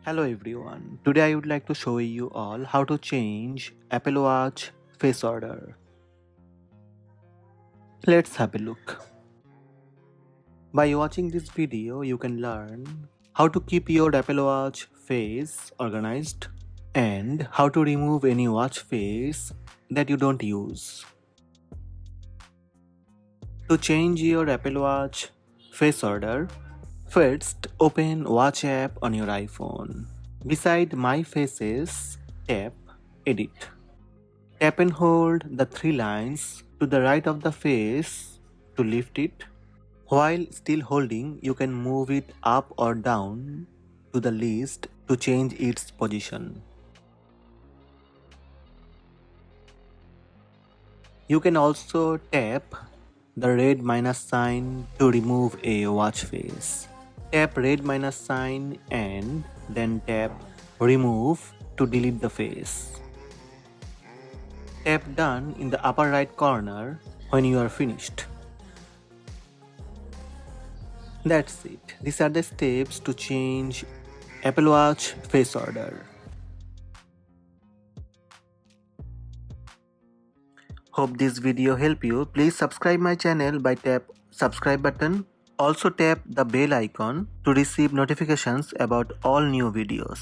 Hello everyone, today I would like to show you all how to change Apple Watch face order. Let's have a look. By watching this video, you can learn how to keep your Apple Watch face organized and how to remove any watch face that you don't use. To change your Apple Watch face order, first open Watch app on your iPhone. Beside My Faces, tap Edit. Tap and hold the three lines to the right of the face to lift it. While still holding, you can move it up or down to the list to change its position. You can also tap the red minus sign to remove a watch face. Tap red minus sign and then tap remove to delete the face. Tap done in the upper right corner when you are finished. That's it. These are the steps to change Apple Watch face order. Hope this video helped you. Please subscribe my channel by tap subscribe button. Also tap the bell icon to receive notifications about all new videos.